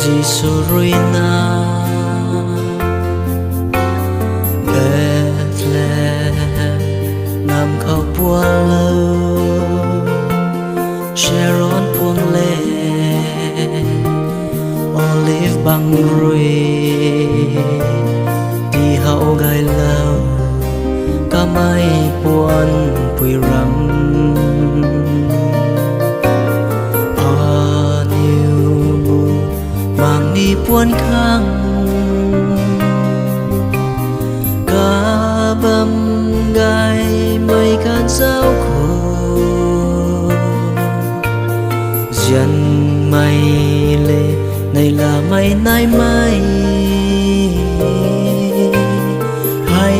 Jisurina Bethlehem Nam khóc buồn lâu Sharon buông lệ Olive băng rùi Đi hậu gai lâu Cả mai buồn bùi rắm Đi buồn khang cả bầm gai mây cạn sao khổ dần mây lệ này là mây nay mai hãy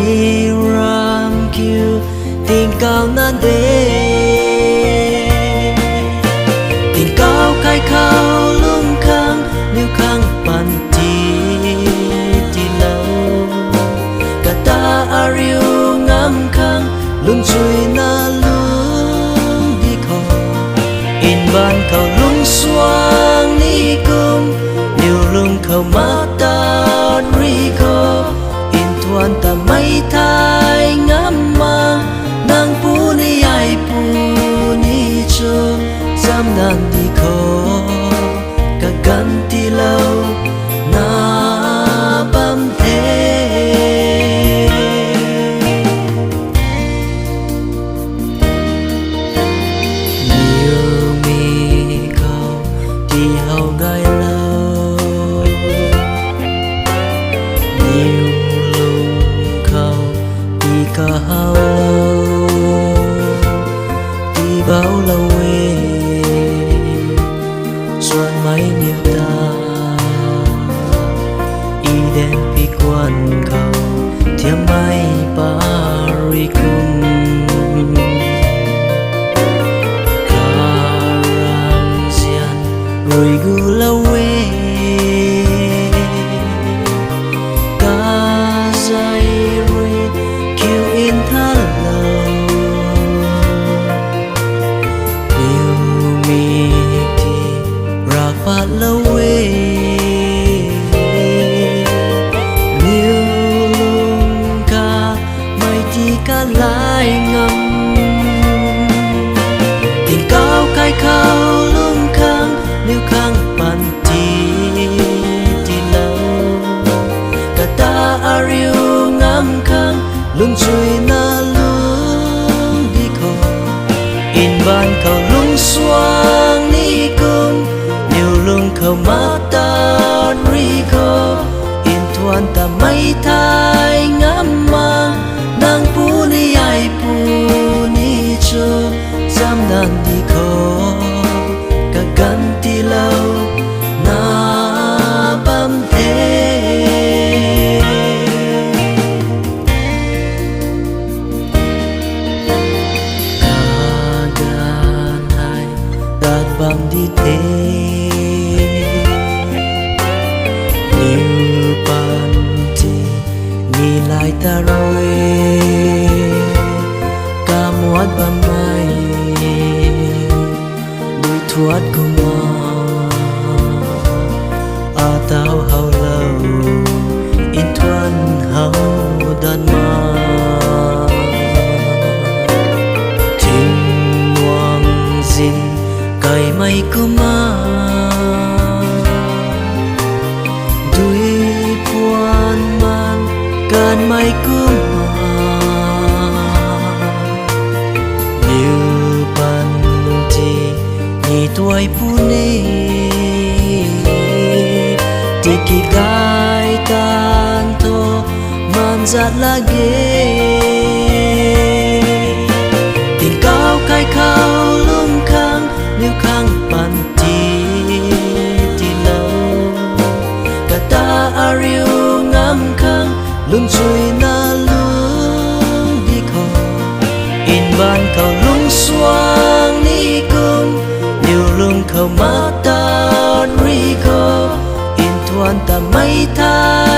ram kêu tình cao nan đê tình cao khai khao lung khang liu khang pan ti lâu cả ta ariu ngắm khang lung chui na lung đi khò in ban cầu lung xoang ni cung liu lung khâu mata rico in thuan ta mấy thai ngắm mang nang pu ni ai pu ni cho dám đàn đi khò ganti lâu na bam thế nhiều mi câu thì hậu gai lâu nhiều lung câu thì cả hậu lâu thì bao lâu xuân mấy niềm ta y đen pi quan cầu thiêm mai Paris cung karang zian rồi gu lâu ca dây rồi kêu in tha lâu yêu mi phát lâu liêu lung ca mây thì ca lại ngầm tình cao khai khao lung khang liêu khang pan ti lâu cả ta ariu ngắm khang lung chui na lung đi khò in ban cầu lung xoang ni cung lung khâu mata rico in thuan ta mấy thai ngắm mang nang pu ni ai pu ni cho dám đàn đi khò cả ganti lâu na bam thế cả gan hai đạt bam đi thế lại ta rồi ca muat bam mai đuôi thuat cùng a tao hao lâu in thuan hao đan ma thình ngoang zin cày mây cum gan mai cung liu pan ti ni tuai puni tiki gai tan to man zat lagi tình cao khai khao lung khang liu khang pan ti lâu cả ta ariu ngắm khang lung chui na lung đi khò in ban cầu lung xoang ni cung liu lung khâu mata rico in thuan ta mấy thai